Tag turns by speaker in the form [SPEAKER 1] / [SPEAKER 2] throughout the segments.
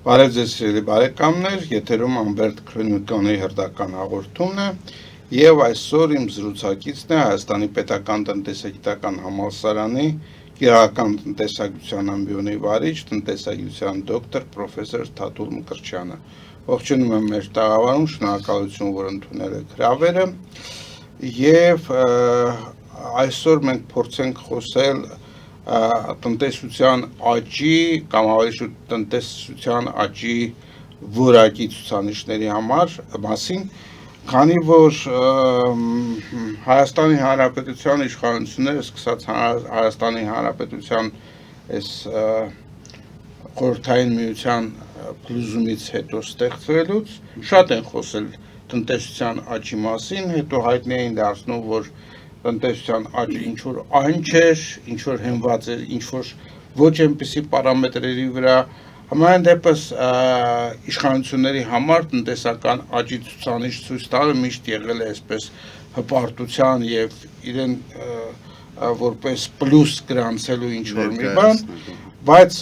[SPEAKER 1] Բարև ձեզ սիրելի բարեկամներ, եթերում Ամբերտ Քրոնիկոնի հերթական հաղորդումն է եւ այսօր իմ զրուցակիցն է Հայաստանի Պետական տնտեսագիտական համալսարանի Գիտական տնտեսագիտության ամբիոնի վարիչ, տնտեսագիտության դոկտոր պրոֆեսոր Թաթուլ Մկրտչյանը։ Ողջունում եմ մեր տաղավարում, շնորհակալություն, որ ընդունել եք հրավերը եւ այսօր մենք փորձենք խոսել տնտեսության աճի կամ ավելի շուտ տնտեսության աճի որակի ցուցանիշների մասին, քանի որ Հայաստանի Հանրապետության իշխանությունները սկսած Հայաստանի Հանրապետության այս խորհրդային միության փլուզումից հետո ստեղծվելուց շատ են խոսել տնտեսության աճի մասին, հետո հայտնի էին դարձնում, որ տնտեսության աճը ինչ-որ այն չէր, ինչ-որ հենված էր, ինչ-որ ոչ այնպիսի պարամետրերի վրա, համենայն դեպս իշխանությունների համար տնտեսական աճի ցուցանիշ ցույց տալը միշտ եղել է այսպես հպարտության եւ իրեն որպես պլյուս գրանցելու ինչ-որ մի բան, բայց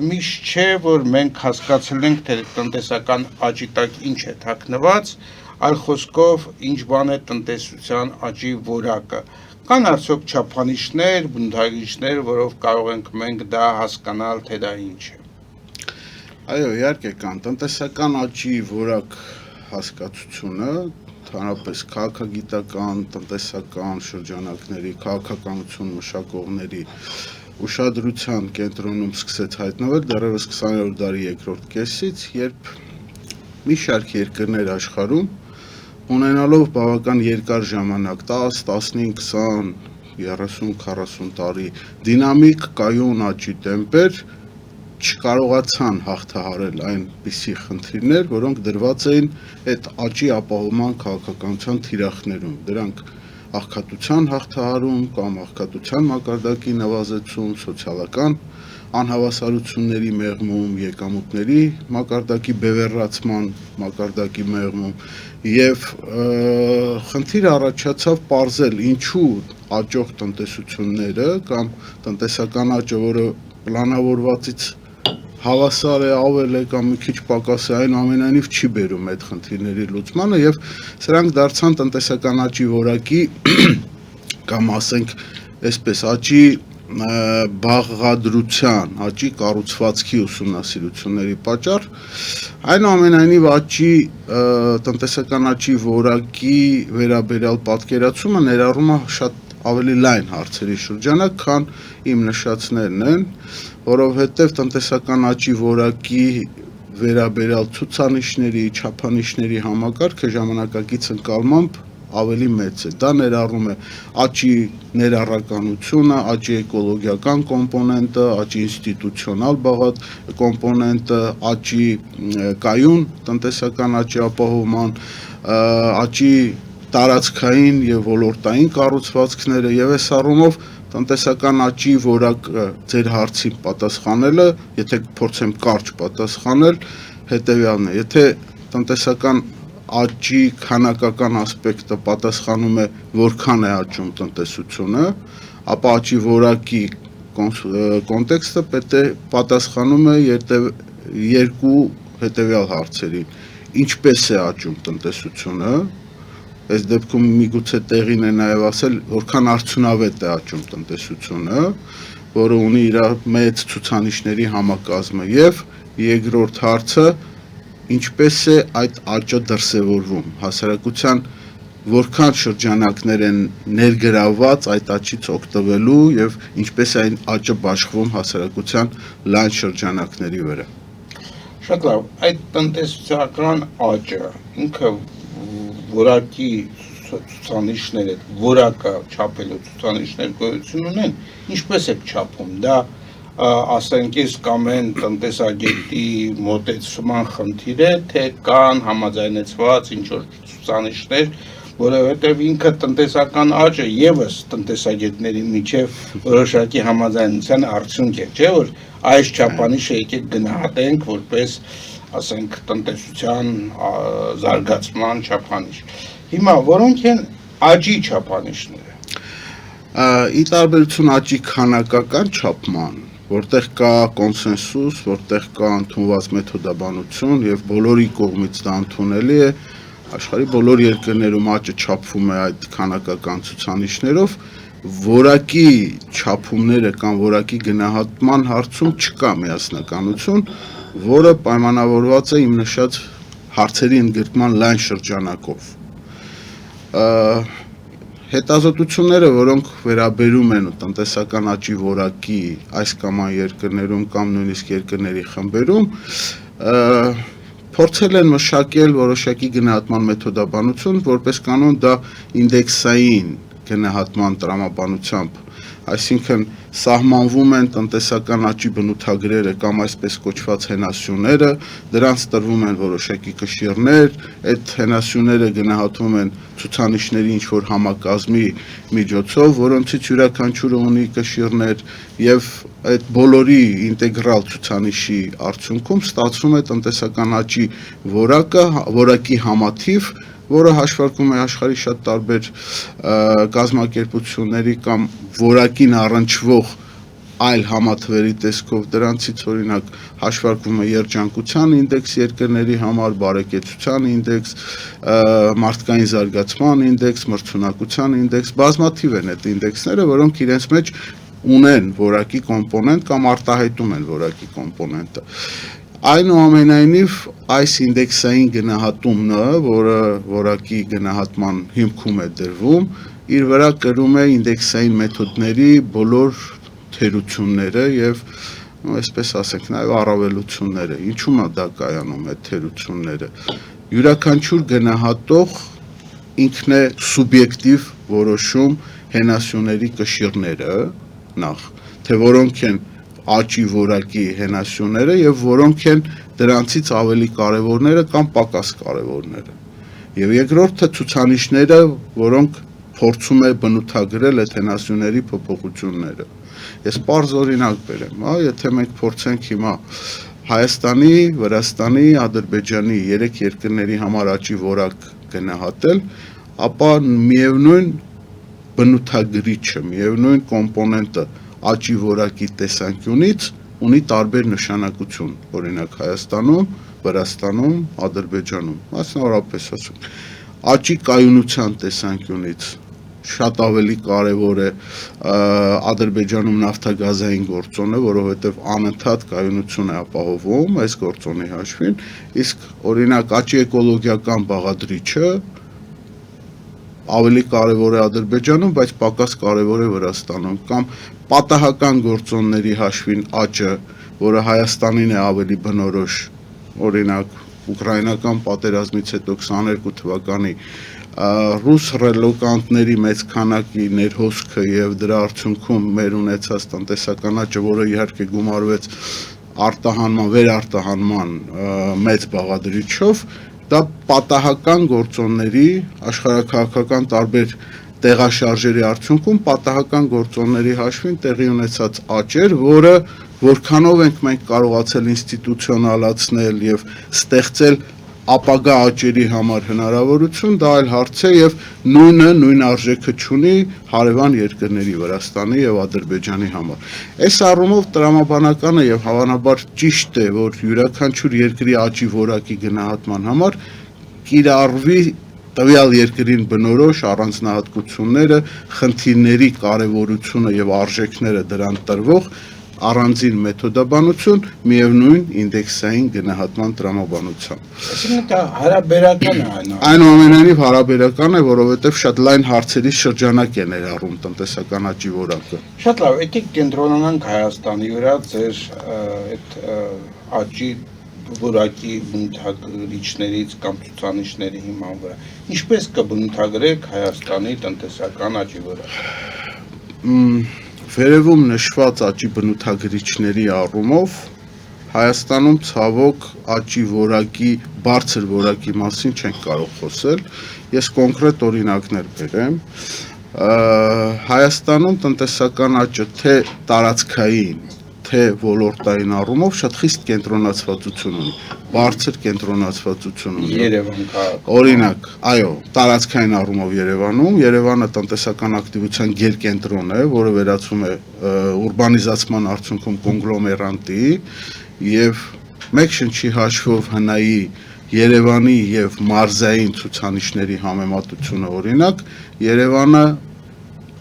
[SPEAKER 1] միշտ չէ, որ մենք հասկացել ենք, թե տնտեսական աճի տակ ինչ է թաքնված, այլ խոսքով ինչ բան է տնտեսության աճի որակը։ Կան արդյոք չափանիշներ, բնութագրիչներ, որով կարող ենք մենք դա հասկանալ, թե դա ինչ է։
[SPEAKER 2] Այո, իհարկե կան տնտեսական աճի որակ հասկացությունը, հանրապես քաղաքագիտական, տնտեսական շրջանակների, քաղաքականություն մշակողների ուշադրության կենտրոնում սկսեց հայտնվել դեռևս 20-րդ դարի երկրորդ կեսից, երբ մի շարք երկրներ աշխարհում ունենալով բավական երկար ժամանակ 10, 15, 20, 30, 40 տարի դինամիկ կայուն աճի տեմպեր չկարողացան հաղթահարել այնպիսի խնդիրներ, որոնք դրված էին այդ աճի ապահովման քաղաքականության թիրախներում։ Դրանք աղքատության հաղթահարում կամ աղքատության մակարդակի նվազեցում, սոցիալական անհավասարությունների մեղմում, եկամուտների մակարդակի բևեռացման մակարդակի մեղմում եւ խնդիրը առաջացավ պարզել ինչու աճող տնտեսությունները կամ տնտեսական աճը, որը պլանավորվածից հավասար է, ավել է կամ մի քիչ պակաս է, այնուամենայնիվ չի բերում այդ խնդիրների լուծմանը եւ սրանք դարձան տնտեսական աճի որակի կամ ասենք այսպես աճի բաղադրության, աճի կառուցվածքի ուսումնասիրությունների պատճառ, այնուամենայնիվ աճի տնտեսական աճի որակի վերաբերյալ պատկերացումը ներառում է շատ ավելի լայն հարցերի շրջանակ, քան իմ նշածներն են, որովհետև տնտեսական աճի որակի վերաբերյալ ցուցանիշների, չափանիշների համակարգը ժամանակակից ընկալմամբ ավելի մեծ է։ Դա ներառում է աճի ներառականությունը, աճի էկոլոգիական կոմպոնենտը, աճի ինստիտուցիոնալ կոմպոնենտը, աճի կայուն տնտեսական աճի ապահովման, աճի տարածքային եւ ոլորտային կառուցվածքները եւ այս առումով տնտեսական աճի որակը ձեր հարցին պատասխանելը, եթե փորձեմ կարճ պատասխանել, հետեւյալն է, եթե տնտեսական աճի քանակական ասպեկտը պատասխանում է որքան է աճում տնտեսությունը, ապա աճի որակի կոնտեքստը պետք է պատասխանում է երկու հետևյալ հարցերին. ինչպես է աճում տնտեսությունը, այս դեպքում միգուցե տեղին է նաև ասել, որքան արդյունավետ է աճում տնտեսությունը, որը ունի իր մեծ ցուցանիշների համակազմը, եւ երկրորդ հարցը ինչպես է այդ աճը դրսևորվում, հասարակության որքան շրջանակներ են ներգրավված այդ աճից օգտվելու եւ ինչպես է այն աճը բաշխվում հասարակության լայն շրջանակների վրա։
[SPEAKER 1] Շատ լավ, այդ տնտեսական աճը ինքը որակի ցուցանիշները, որակը չափելու ցուցանիշներ գոյություն ունեն, ինչպես է չափում, դա ասենք ես կամ են տնտեսագետի մոտեցման խնդիր է, թե կան համաձայնեցված ինչ-որ ցուցանիշներ, որովհետև ինքը տնտեսական աճը եւս տնտեսագետների միջև որոշակի համաձայնության արդյունք է, չէ՞ որ այս չափանիշը եկեք գնահատենք որպես, ասենք, տնտեսության զարգացման չափանիշ։ Հիմա որոնք են աճի չափանիշները։
[SPEAKER 2] Ի տարբերություն աճի քանակական չափման որտեղ կա կոնսենսուս, որտեղ կա ընդունված մեթոդաբանություն եւ բոլորի կողմից դա ընդունելի է, աշխարհի բոլոր երկրներում աճը չափվում է այդ քանակական ցուցանիշներով, որակի չափումները կամ որակի գնահատման հարցում չկա միասնականություն, որը պայմանավորված է իմ նշած հարցերի ընդգրկման լայն շրջանակով։ Հետազոտությունները, որոնք վերաբերում են տնտեսական աճի որակի այս կամ այն երկրներում կամ նույնիսկ երկրների խմբերում, փորձել են մշակել որոշակի գնահատման մեթոդաբանություն, որպես կանոն դա ինդեքսային գնահատման տրամաբանությամբ, այսինքն սահմանվում են տնտեսական աճի բնութագրերը կամ այսպես կոչված հենասյուները, դրանց տրվում են որոշակի կշիռներ, այդ հենասյուները գնահատվում են ցուցանիշների ինչ-որ համակազմի միջոցով, որոնցից յուրաքանչյուրը ունի կշիռներ եւ այդ բոլորի ինտեգրալ ցուցանիշի արդյունքում ստացվում է տնտեսական աճի որակի համաթիվ, որը հաշվարկում է աշխարհի շատ տարբեր կազմակերպությունների կամ որակին առնչվող այլ համաթվերի տեսքով, դրանցից օրինակ հաշվարկվում է երջանկության ինդեքս երկրների համար, բարեկեցության ինդեքս, մարդկային զարգացման ինդեքս, մրցունակության ինդեքս, բազմաթիվ են այդ ինդեքսները, որոնք իրենց մեջ ունեն որակի կոմպոնենտ կամ արտահայտում են որակի կոմպոնենտը։ Այնուամենայնիվ այս ինդեքսային գնահատումն, որը որակի գնահատման հիմքում է դրվում, իր վրա կրում է ինդեքսային մեթոդների բոլոր թերությունները եւ այսպես ասենք նաեւ առավելությունները։ Ինչու՞մ է դա կայանում այդ թերությունները։ Յուրաքանչյուր գնահատող ինքն է սուբյեկտիվ որոշում հենասյուների կշիռները, նախ, թե որոնք են աճի որակի հենասյուները եւ որոնք են դրանցից ավելի կարևորները կամ պակաս կարևորները։ Եվ երկրորդը ցուցանիշները, որոնք փորձում է բնութագրել այդ հենասյուների փոփոխությունները։ Ես պարզ օրինակ բերեմ, եթե մենք փորձենք հիմա Հայաստանի, Վրաստանի, Ադրբեջանի 3 երկրների համար աճի որակ գնահատել, ապա միևնույն բնութագրիչը, միևնույն կոմպոնենտը աճի որակի տեսանկյունից ունի տարբեր նշանակություն, օրինակ Հայաստանում, Վրաստանում, Ադրբեջանում, մասնավորապես ասում։ Աճի կայունության տեսանկյունից շատ ավելի կարևոր է Ադրբեջանում նավթագազային գործոնը, որովհետև անընդհատ կայունություն է ապահովում այս գործոնի հաշվին, իսկ օրինակ աճի էկոլոգիական բաղադրիչը ավելի կարևոր է Ադրբեջանում, բայց պակաս կարևոր է Վրաստանում, կամ պատահական գործոնների հաշվին աճը, որը Հայաստանին է ավելի բնորոշ, օրինակ ուկրաինական պատերազմից հետո 22 թվականի ռուս ռելոկանտների մեծ քանակի ներհոսքը եւ դրա արդյունքում մեր ունեցած տնտեսական աճը, որը իհարկե գումարվեց արտահանման, վերարտահանման մեծ բաղադրիչով, դա պատահական գործոնների աշխարհաքաղաքական տարբեր տեղաշարժերի արդյունքում պատահական գործոնների հաշվին տեղի ունեցած աճ էր, որը որքանով ենք մենք կարողացել ինստիտուցիոնալացնել եւ ստեղծել ապագա աճերի համար հնարավորություն, դա այլ հարց է եւ նույն արժեքը չունի հարևան երկրների Վրաստանի եւ Ադրբեջանի համար։ Այս առումով տրամաբանականը եւ հավանաբար ճիշտ է, որ յուրաքանչյուր երկրի աճի որակի գնահատման համար կիրառվի տվյալ երկրին բնորոշ առանձնահատկությունները, խնդիրների կարևորությունը եւ արժեքները դրան տրվող առանձին մեթոդաբանություն միևնույն ինդեքսային գնահատման տրամաբանությամբ։
[SPEAKER 1] Այսինքն դա հարաբերական է
[SPEAKER 2] Այնուամենայնիվ հարաբերական է, որովհետև շատ լայն հարցերի շրջանակ է ներառում տնտեսական աճի որակը։
[SPEAKER 1] Շատ լավ, եկեք կենտրոնանանք Հայաստանի վրա, ձեր այդ աճի որակի բնութագրիչներից կամ ցուցանիշների հիման վրա։ Ինչպես կբնութագրեք Հայաստանի տնտեսական աճի որակը։
[SPEAKER 2] Վերևում նշված աճի բնութագրիչների առումով Հայաստանում ցավոք աճի որակի, բարձր որակի մասին չենք կարող խոսել, ես կոնկրետ օրինակներ բերեմ, Հայաստանում տնտեսական աճը թե տարածքային, թե ոլորտային առումով շատ խիստ կենտրոնացվածություն ունի, բարձր կենտրոնացվածություն ունի։
[SPEAKER 1] Երևան քաղաքում։
[SPEAKER 2] Օրինակ, այո, տարածքային առումով Երևանը տնտեսական ակտիվության գերկենտրոն է, որը վերածվում է ուրբանիզացման արդյունքում կոնգլոմերանտի եւ մեկ շնչի հաշվով հնայի Երևանի եւ մարզային ցուցանիշների համեմատությունը օրինակ Երևանը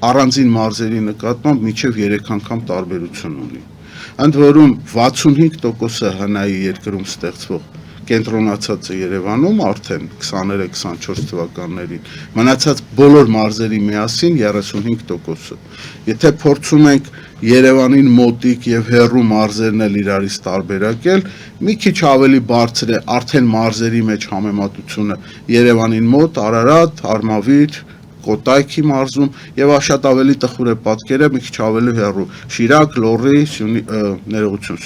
[SPEAKER 2] առանձին մարզերի նկատմամբ մինչև 3 անգամ տարբերություն ունի։ Ընդ որում 65%-ը հնայի երկրում ստեղծվող կենտրոնացած է Երևանում արդեն 23-24 թվականներին, մնացած բոլոր մարզերի միասին 35%-ը։ Եթե փորձում ենք Երևանին մոտիկ եւ հեռու մարզերն էլ իրարից տարբերակել, մի քիչ ավելի բարձր է արդեն մարզերի մեջ համեմատությունը Երևանին մոտ Արարատ, Արմավիր, Կոտայքի մարզում եւ շատ ավելի տխուր է պատկերը մի քիչ ավելի հեռու Շիրակ, Լոռի, ներողություն,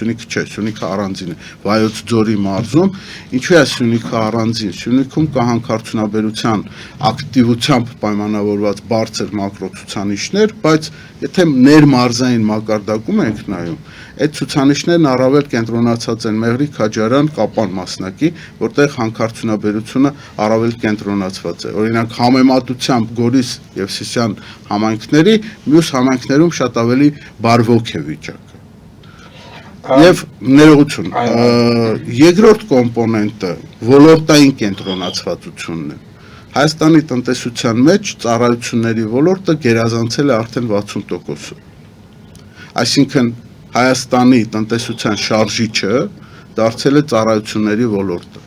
[SPEAKER 2] Սյունիքը առանձին է, Վայոց ձորի մարզում, ինչու է Սյունիքը առանձին, Սյունիքում կա հանքարդյունաբերության ակտիվությամբ պայմանավորված բարձր մակրոցուցանիշներ, բայց եթե ներմարզային մակարդակում ենք նայում, այդ ցուցանիշներն առավել կենտրոնացած են Մեղրի, Քաջարյան, Կապան մասնակի, որտեղ հանքարդյունաբերությունը առավել կենտրոնացված է։ Օրինակ համեմատությամբ Գորիս եւ Սիսիան համայնքների, մյուս համայնքներում շատ ավելի բարվոք է վիճակը։ Եվ ներողություն, երկրորդ կոմպոնենտը ոլորտային կենտրոնացվածությունն է։ Հայաստանի տնտեսության մեջ ծառայությունների ոլորտը գերազանցել է արդեն 60%-ը։ Այսինքն Հայաստանի տնտեսության շարժիչը դարձել է ծառայությունների ոլորտը։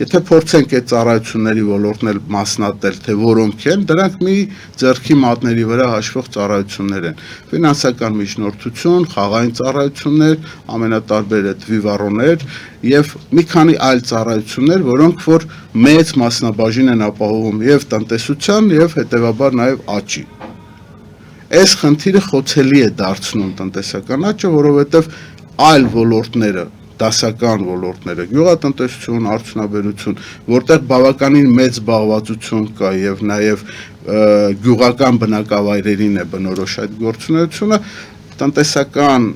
[SPEAKER 2] Եթե փորձենք այդ ծառայությունների ոլորտն էլ մասնատել, թե որոնք են, դրանք մի ձեռքի մատների վրա հաշվող ծառայություններ են։ Ֆինանսական միջնորդություն, խաղային ծառայություններ, ամենատարբեր վիվառոներ եւ մի քանի այլ ծառայություններ, որոնք որ մեծ մասնաբաժին են ապահովում եւ տնտեսության եւ հետեւաբար նաեւ աճի։ Այս խնդիրը խոցելի է դարձնում տնտեսական աճը, որովհետև այլ ոլորտները, դասական ոլորտները, գյուղատնտեսություն, արդյունաբերություն, որտեղ բավականին մեծ զբաղվածություն կա եւ նաեւ գյուղական բնակավայրերին է բնորոշ այդ գործունեությունը, տնտեսական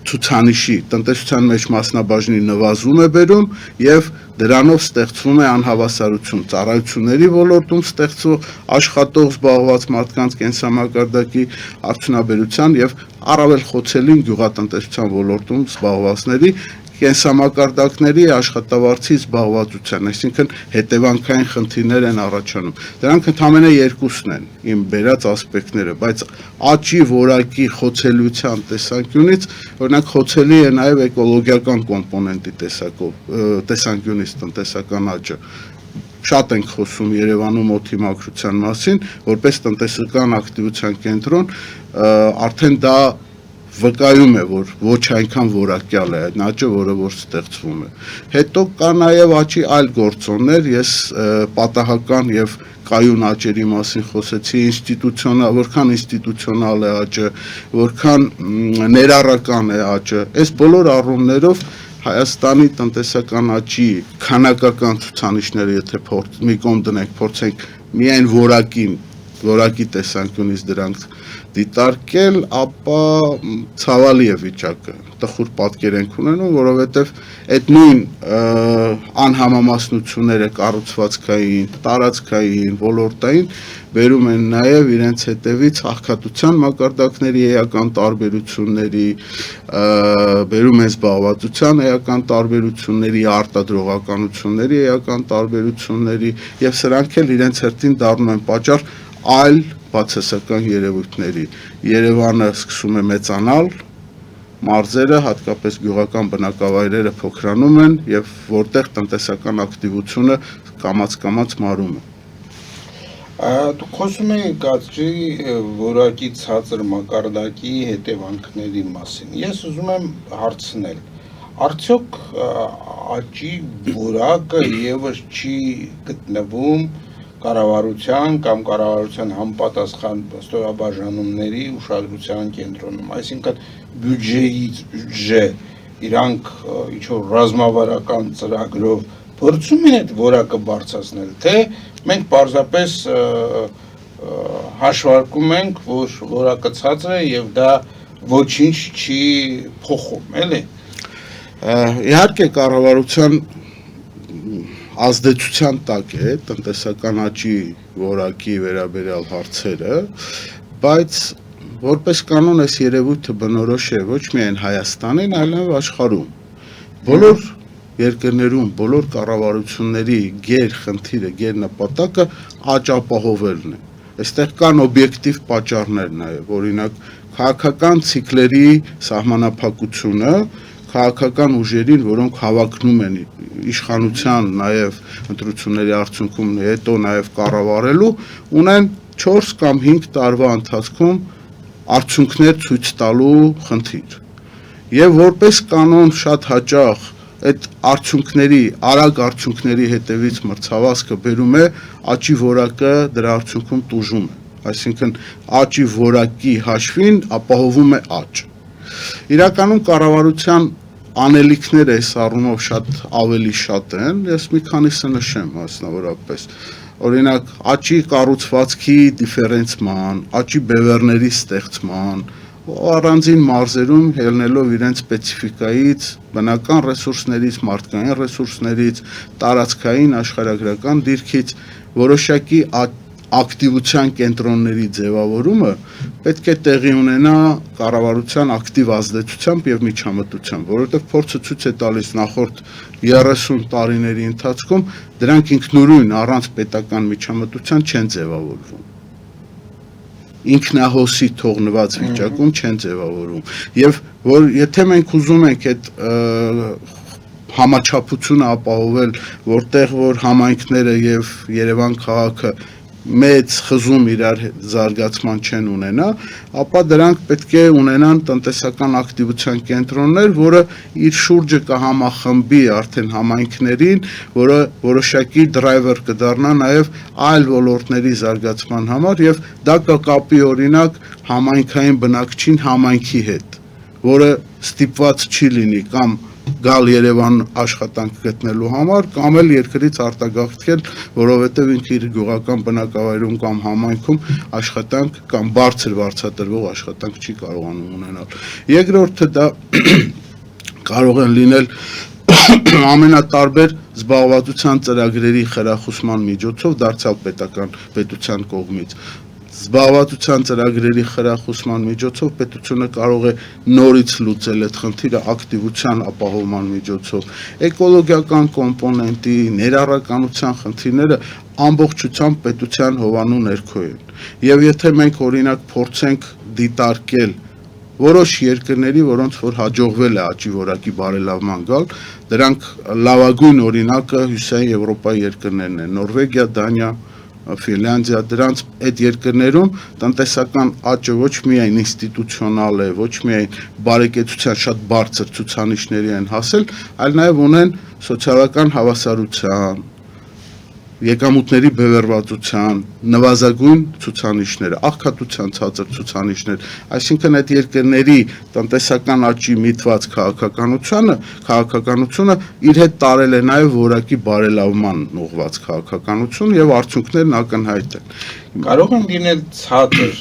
[SPEAKER 2] ցուցանիշի, տնտեսության մեջ մասնաբաժնի նվազում է բերում եւ դրանով ստեղծվում է անհավասարություն ծառայությունների ոլորտում ստեղծող աշխատող զբաղված մարդկանց կենսամակարդակի արդյունաբերության եւ առավել խոցելին գյուղատնտեսության ոլորտում զբաղվածների կենսամակարդակների աշխատավարձի զբաղվածության, այսինքն հետևանքային խնդիրներ են առաջանում։ Դրանք ընդամենը երկուսն են իմ բերած ասպեկտները, բայց աճի որակի խոցելիության տեսանկյունից, օրինակ խոցելի է նաև էկոլոգիական կոմպոնենտի տեսանկյունից տնտեսական աճը։ Շատ ենք խոսում Երևանում օդի մաքրության մասին, որպես տնտեսական ակտիվության կենտրոն, արդեն դա վկայում է, որ ոչ այնքան որակյալ է այդ աճը, որը որ ստեղծվում է։ Հետո կա նաև աճի այլ գործոններ, ես պատահական եւ կայուն աճերի մասին խոսեցի, որքան ինստիտուցիոնալ է աճը, որքան ներառական է աճը։ Այս բոլոր առումներով Հայաստանի տնտեսական աճի քանակական ցուցանիշները, եթե մի կողմ դնենք, փորձենք միայն որակի տեսանկյունից դրանք դիտարկել, ապա ցավալի է վիճակը, տխուր պատկեր ենք ունենում, որովհետև այդ նույն անհամամասնությունները կառուցվածքային, տարածքային, ոլորտային բերում են նաև իրենց հետևից աղքատության մակարդակների էական տարբերությունների, բերում են զբաղվածության էական տարբերությունների, արտադրողականությունների էական տարբերությունների եւ սրանք էլ իրենց հերթին դառնում են պատճառ այլ բացասական երևույթների։ Երևանը սկսում է մեծանալ, մարզերը, հատկապես գյուղական բնակավայրերը փոքրանում են եւ որտեղ տնտեսական ակտիվությունը կամաց-կամաց մարում է։
[SPEAKER 1] Դուք խոսում եք աճի որակի ցածր մակարդակի հետևանքների մասին։ Ես ուզում եմ հարցնել, արդյոք աճի որակը եւս չի գտնվում կառավարության կամ կառավարության համապատասխան ստորաբաժանումների ուշադրության կենտրոնում, այսինքն բյուջե իրանք ինչ-որ ռազմավարական ծրագրով փորձում են այդ որակը բարձրացնել, թե մենք պարզապես հաշվարկում ենք, որ որակը ցածր է եւ դա ոչինչ չի փոխում, էլի։
[SPEAKER 2] Իհարկե կառավարության ազդեցության տակ է տնտեսական աճի որակի վերաբերյալ հարցերը, բայց որպես կանոն այս երևույթը բնորոշ է ոչ միայն Հայաստանին, այլև աշխարհում։ Բոլոր երկրներում, բոլոր կառավարությունների գերխնդիրը, գերնպատակը աճ ապահովելն է։ Այստեղ կան օբյեկտիվ պատճառներ նաև, օրինակ քաղաքական ցիկլերի սահմանափակությունը, քաղաքական ուժերին, որոնք հավակնում են իշխանության, նաև ընտրությունների արդյունքում հետո նաև կառավարելու, ունեն 4 կամ 5 տարվա ընթացքում արդյունքներ ցույց տալու խնդիր։ Եվ որպես կանոն շատ հաճախ այդ արագ արդյունքների հետևից մրցավազքը բերում է աճի որակը դրա արդյունքում տուժում է, այսինքն աճի որակի հաշվին ապահովում է աճ։ Իրականում կառավարության անելիքները այս առումով ավելի շատ են, ես մի քանիսը նշեմ մասնավորապես։ Օրինակ աճի կառուցվածքի դիֆերենցման, աճի բևեռների ստեղծման, առանձին մարզերում ելնելով իրենց սպეციფիկայից, բնական ռեսուրսներից, մարդկային ռեսուրսներից, տարածքային աշխարհագրական դիրքից որոշակի ակտիվության կենտրոնների ձևավորումը պետք է տեղի ունենա կառավարության ակտիվ ազդեցությամբ եւ միջամտությամբ, որովհետեւ փորձը ցույց է տալիս նախորդ 30 տարիների ընթացքում դրանք ինքնուրույն առանց պետական միջամտության չեն ձևավորվում։ Ինքնահոսի թողնված վիճակում չեն ձևավորում եւ որ եթե մենք ուզում ենք այդ համաչափությունը ապահովել, որտեղ որ համայնքները եւ Երևան քաղաքը մեծ խզում իրար զարգացման չեն ունենա, ապա դրանք պետք է ունենան տնտեսական ակտիվության կենտրոններ, որը իր շուրջը կհամախմբի արդեն համայնքներին, որը որոշակի դրայվեր կդառնա նաև այլ ոլորտների զարգացման համար եւ դա կկապի օրինակ համայնքային բնակչին համայնքի հետ, որը ստիպված չի լինի կամ գալ Երևան աշխատանք գտնելու համար կամ էլ երկրից արտագաղթել, որովհետև ինքը իր գյուղական բնակավայրում կամ համայնքում աշխատանք կամ բարձր վարձատրվող աշխատանք չի կարողանում ունենալ։ Երկրորդը դա կարող են լինել ամենատարբեր զբաղվածության ծրագրերի խրախուսման միջոցով դարձյալ պետության կողմից։ Զբաղվածության ծրագրերի խրախուսման միջոցով պետությունը կարող է նորից լուծել այդ խնդիրը ակտիվության ապահովման միջոցով, էկոլոգիական կոմպոնենտի, ներառականության խնդիրները ամբողջությամբ պետության հովանու ներքո են։ Եվ եթե մենք օրինակ փորձենք դիտարկել որոշ երկրների, որոնց որ հաջողվել է աճի որակի բարելավման գալ, դրանք լավագույն օրինակը հյուսիսային Եվրոպայի երկրներն են՝ Նորվեգիա, Դանիա, Ֆինլանդիա, դրանց այդ երկրներում տնտեսական աճը ոչ միայն ինստիտուցիոնալ է, ոչ միայն բարեկեցության շատ բարձր ցուցանիշների են հասել, այլ նաև ունեն սոցիալական հավասարության, եկամուտների բևեռվածության, նվազագույն ցուցանիշներ, աղքատության ցածր ցուցանիշներ, այսինքն այդ երկրների տնտեսական աճի միտված քաղաքականությունը իր հետ տարել է նաև որակի բարելավման ուղղված քաղաքականություն եւ արդյունքներն ակնհայտ են։
[SPEAKER 1] Կարող են լինել ցածր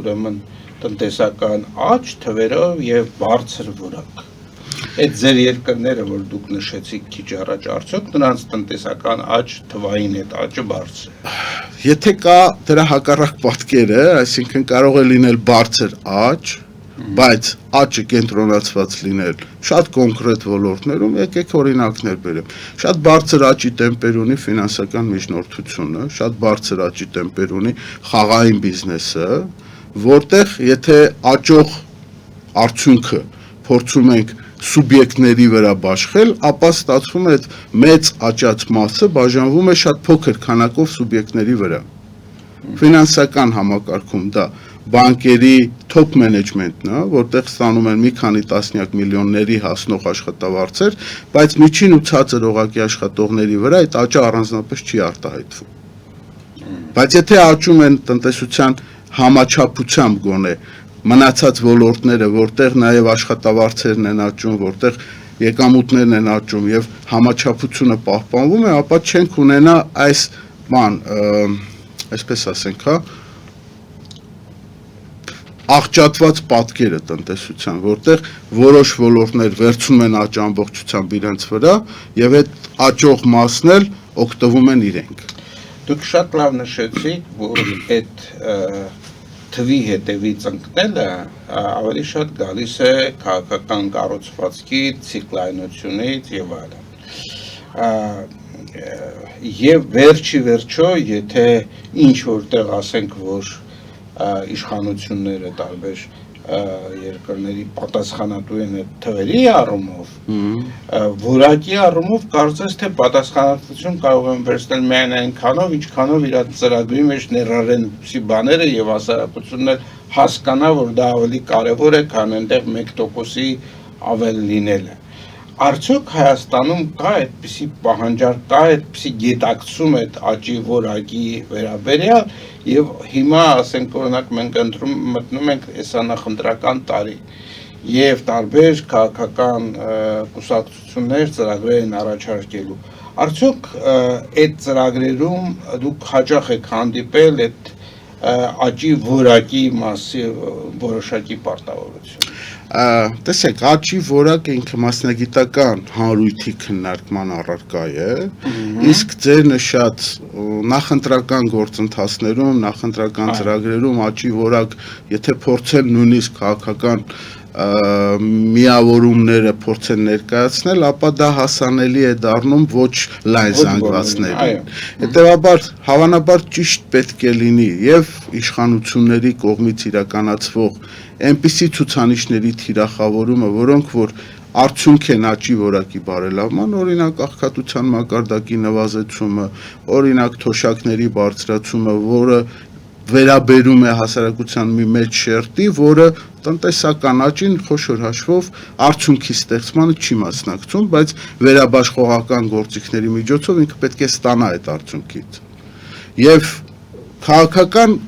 [SPEAKER 1] ուրեմն տնտեսական աճ թվերով եւ բարձր որակ։ Այդ ձեր երկրները, որ դուք նշեցիք քիչ առաջ, արդյոք նրանց տնտեսական աճ թվային այդ աճը բարձր է։
[SPEAKER 2] Եթե կա դրա հակառակ պատկերը, այսինքն կարող է լինել բարձր աճ, բայց աճը կենտրոնացված լինել շատ կոնկրետ ոլորտներում, եկեք օրինակներ բերեմ։ Շատ բարձր աճի տեմպեր ունի ֆինանսական միջնորդությունը, շատ բարձր աճի տեմպեր ունի խաղային բիզնեսը, որտեղ եթե աճող արդյունքը փորձում ենք սուբյեկտների վրա բաշխել, ապա ստացվում է այդ մեծ աճած մասը բաժանվում է շատ փոքր քանակով սուբյեկտների վրա։ Ֆինանսական համակարգում դա բանկերի top management-ն է, որտեղ ստանում են մի քանի տասնյակ միլիոնների հասնող աշխատավարձեր, բայց միջին ու ցածր օղակի աշխատողների վրա այդ աճը առանձնապես չի արտահայտվում։ Բայց եթե աճում են տնտեսության համաչափությամբ գոնե մնացած ոլորտները, որտեղ նաև աշխատավարձերն են աճում, որտեղ եկամուտներն են աճում եւ համաչափությունը պահպանվում է, ապա չենք ունենա այս այսպես ասենք, աղճատված պատկերը տնտեսության, որտեղ որոշ ոլորտներ վերցնում են աճ ամբողջությամբ իրենց վրա եւ այդ աճող մասն էլ օգտվում են իրենք։
[SPEAKER 1] Դուք շատ լավ նշեցիք, որ այդ թվի հետևից ընկնելը ավելի շատ գալիս է քաղաքական կառուցվածքի ցիկլայնությունից եւ այլն։ Եվ վերջո, եթե ինչ որտեղ ասենք, որ իշխանությունները տարբեր երկրների պատասխանատու են այդ թվերի առումով, որակի առումով կարծես թե պատասխանատվություն կարող են վերցնել միայն այնքանով, ինչքանով իր ծրագրի մեջ ներառեն բաները եւ հասարակությունն հասկանա, որ դա ավելի կարեւոր է, քան այնտեղ 1%-ի ավել լինելը։ Արդյոք Հայաստանում կա այդպիսի պահանջարկ, կա այդպիսի գիտակցում այդ աճի որակի վերաբերյալ եւ հիմա ասենք օրինակ մենք մտնում ենք եսանախնդրական տարի եւ տարբեր քաղաքական կուսակցություններ ծրագրեր են առաջարկելու։ Արդյոք այդ ծրագրերում դուք հաճախ եք հանդիպել այդ աճի որակի մասի որոշակի պարտավորություն։
[SPEAKER 2] Տեսեք, աճի որակը ինքը մասնագիտական հանրույթի քննարկման առարկա է, իսկ ձեր նշած նախընտրական գործընթացներում, նախընտրական ծրագրերում աճի որակ, եթե փորձեն նույնիսկ քաղաքական միավորումները փորձեն ներկայացնել, ապա դա հասանելի է դառնում ոչ լայն զանգվածներին։ Հետևաբար, հավանաբար ճիշտ պետք է լինի եւ իշխանությունների կողմից իրականացվող այնպիսի ցուցանիշների թիրախավորումը, որոնք որ արդյունք են աճի որակի բարելավման, օրինակ աղքատության մակարդակի նվազեցումը, օրինակ թոշակների բարձրացումը, որը վերաբերում է հասարակության մի մեծ շերտի, որը տնտեսական աճին խոշոր հաշվով արդյունքի ստեղծմանը չի մասնակցում, բայց վերաբաշխողական գործիքների միջոցով ինքը պետք է ստանա այդ արդյունքից։ Եվ քաղաքական,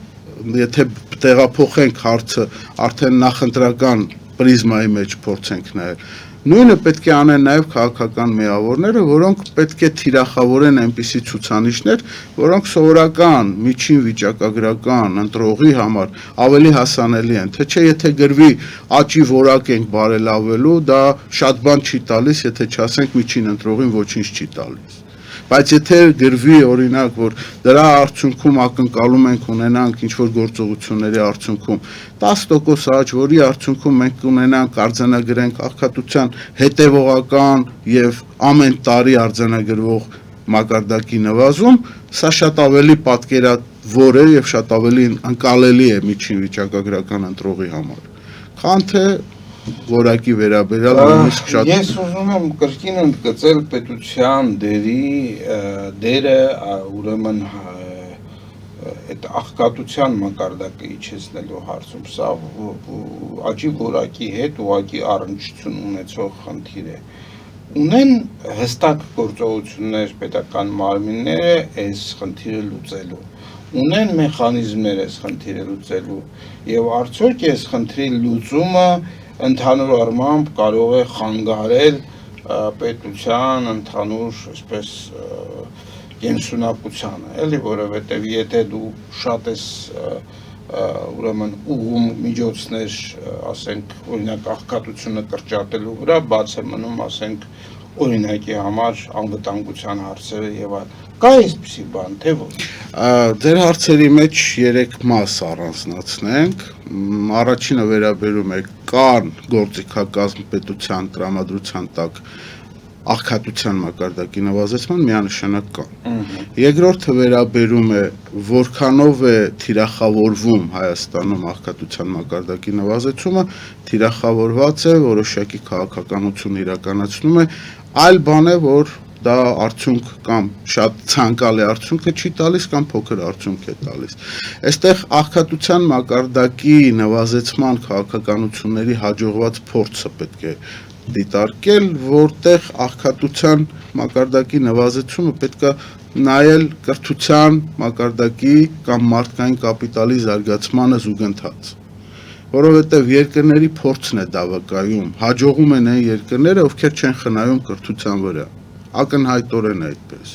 [SPEAKER 2] եթե տեղափոխենք հարցը արդեն նախընտրական պրիզմայի մեջ փորձենք նայել, նույնը պետք է անեն նաև քաղաքական միավորները, որոնք պետք է թիրախավորեն այնպիսի ցուցանիշներ, որոնք սովորական միջին վիճակագրական ընտրողի համար ավելի հասանելի են, թե չէ եթե գրվի աճի որակ ենք բարելավելու, դա շատ բան չի տալիս, եթե չասենք միջին ընտրողին ոչինչ չի տալիս։ Բայց եթե գրվի օրինակ, որ դրա արդյունքում ակնկալում ենք ունենանք ինչ-որ գործողությունների արդյունքում 10% աճ, որի արդյունքում մենք կունենանք արձանագրենք աղքատության հետևողական եւ ամեն տարի արձանագրվող մակարդակի նվազում, սա շատ ավելի պատկերավոր է եւ շատ ավելի ընկալելի է միջին վիճակագրական ընտրողի համար, քան թե որակի վերաբերյալ նույնիսկ շատ։
[SPEAKER 1] Ես ուզում եմ կրկին ընդգծել պետության դերը, ուրեմն այդ աղքատության մակարդակը իջեցնելու հարցում, սա աճի որակի հետ ուղղակի առնչություն ունեցող խնդիր է։ Ունեն հստակ գործողություններ պետական մարմինները այս խնդիրը լուծելու, ունեն մեխանիզմներ այս խնդիրը լուծելու, եւ արդյոք այս խնդրի լուծումը ընդհանուր առմամբ կարող է խանգարել պետության ընդհանուր, այսպես կենսունակությանը, էլի, որովհետև եթե դու շատ ես ուրեմն ուղում միջոցներ, ասենք, օրինակ աղքատությունը կրճատելու վրա, բաց է մնում, ասենք, օրինակի համար անվտանգության հարցերը եւ այլն։ Կա այսպիսի բան, թե ոչ։
[SPEAKER 2] Ձեր հարցերի մեջ 3 մաս առանձնացնենք։ Առաջինը վերաբերում է կան գործիքակազմ պետության տրամադրության տակ աղքատության մակարդակի նվազեցման միանշանակ կան։ Երկրորդը վերաբերում է որքանով է թիրախավորվում Հայաստանում աղքատության մակարդակի նվազեցումը, թիրախավորված է, որոշակի քաղաքականություն իրականացնում է, այլ բան է, որ դա արդյունք կամ շատ ցանկալի արդյունք չի տալիս կամ փոքր արդյունք է տալիս։ Այստեղ աղքատության մակարդակի նվազեցման քաղաքականությունների հաջողված փորձը պետք է դիտարկել, որտեղ աղքատության մակարդակի նվազեցումը պետք է նայել կրթության մակարդակի կամ մարդկային կապիտալի զարգացմանը զուգընթաց, որովհետև երկրների փորձն է դա վկայում, հաջողում են այն երկրները, ովքեր չեն խնայում կրթության վրա, ակնհայտորեն այդպես։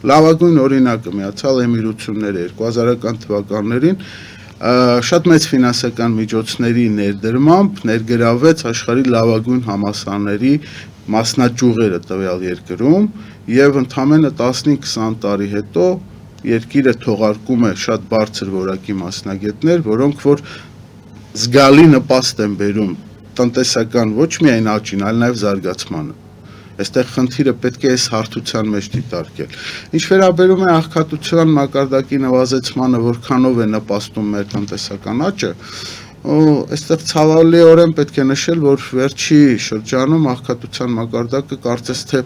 [SPEAKER 2] Լավագույն օրինակը Միացյալ Էմիրությունները 2000-ական թվականներին շատ մեծ ֆինանսական միջոցների ներդրմամբ ներգրավեց աշխարհի լավագույն համալսարանների մասնաճյուղերը տվյալ երկրում եւ ընդամենը 15-20 տարի հետո երկիրը թողարկում է շատ բարձր որակի մասնագետներ, որոնք որ զգալի նպաստ են բերում տնտեսական ոչ միայն աճին, այլ նաեւ զարգացմանը։ Այստեղ խնդիրը պետք է այս հարթության մեջ դիտարկել։ Ինչ վերաբերում է աղքատության մակարդակի նվազեցմանը, որքանով է նպաստում մեր տնտեսական աճը, այստեղ ցավալիորեն պետք է նշել, որ վերջի շրջանում աղքատության մակարդակը կարծես թե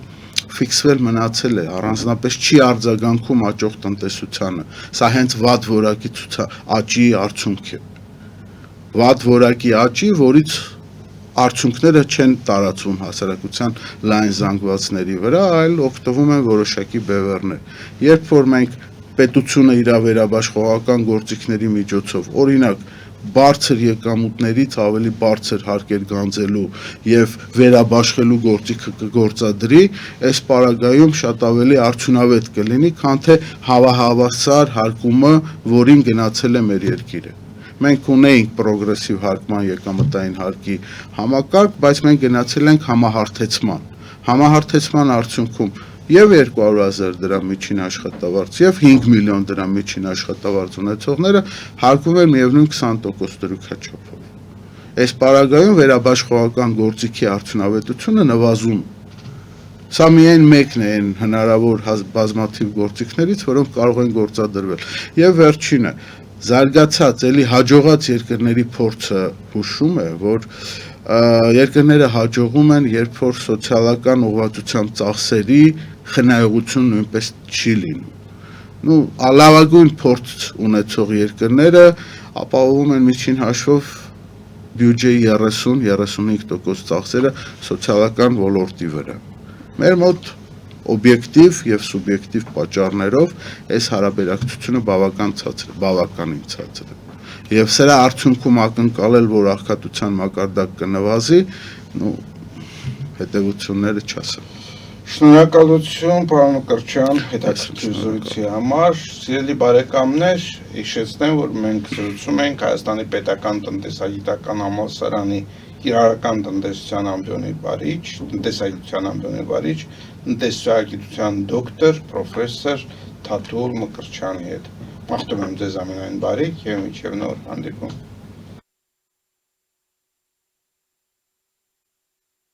[SPEAKER 2] ֆիքսվել մնացել է, առանձնապես չի արձագանքում աճող տնտեսությանը։ Սա հենց վատ որակի աճի արդյունք է։ Վատ որակի աճի, որից արդյունքները չեն տարածվում հասարակության լայն զանգվածների վրա, այլ օգտվում են որոշակի բևեռներ։ Երբ որ մենք պետությունը իր վերաբաշխողական գործիքների միջոցով, օրինակ, բարձր եկամուտներից ավելի բարձր հարկեր գանձելու եւ վերաբաշխելու գործիքը կգործադրի, այս պարագայում շատ ավելի արդյունավետ կլինի, քան թե հավասար հարկումը, որին գնացել է մեր երկիրը։ Մենք ունեինք պրոգրեսիվ հարկման եկամտային հարկի համակարգ, բայց մենք գնացել ենք համահարթեցման։ Համահարթեցման արդյունքում եւ 200,000 դրամ միջին աշխատավարձ եւ 5 միլիոն դրամ միջին աշխատավարձ ունեցողները հարկում են միևնույն 20% դրույքաչափով։ Այս պարագայում վերաբաշխողական գործիքի արդյունավետությունը նվազում։ Սա միայն մեկն է այն հնարավոր բազմաթիվ գործիքներից, որոնք կարող են գործադրվել։ Եվ վերջինը զարգացած, էլի հաջողած երկրների փորձը հուշում է, որ երկրները հաջողում են, երբ որ սոցիալական ուղղվածությամբ ծախսերի խնայողություն նույնպես չի լինում։ Լավագույն փորձ ունեցող երկրները ապահովում են միջին հաշվով բյուջեի 30-35% ծախսերը սոցիալական ոլորտի վրա։ Մեր մոտ օբյեկտիվ եւ սուբյեկտիվ պատճառներով այս հարաբերակցությունը բավականին ցածր է։ Եվ սրա արդյունքում ակնկալել, որ աղքատության մակարդակ կնվազի, հետևությունները չասեմ։
[SPEAKER 1] Շնորհակալություն, պարոն Մկրտչյան, հետաքրքիր զրույցի համար։ Սիրելի բարեկամներ, հիշեցնեմ, որ մենք զրուցում ենք Հայաստանի Պետական տնտեսագիտական համալսարանի կիրառական տնտեսության ամբիոնի վարիչ, տնտեսագիտության ամբիոնի վարիչ, տնտեսագիտության դոկտոր, պրոֆեսոր Թաթուլ Մկրտչյանի հետ։ Մաղթում եմ ձեզ ամենայն բարիք եւ մինչեւ նոր հանդիպում։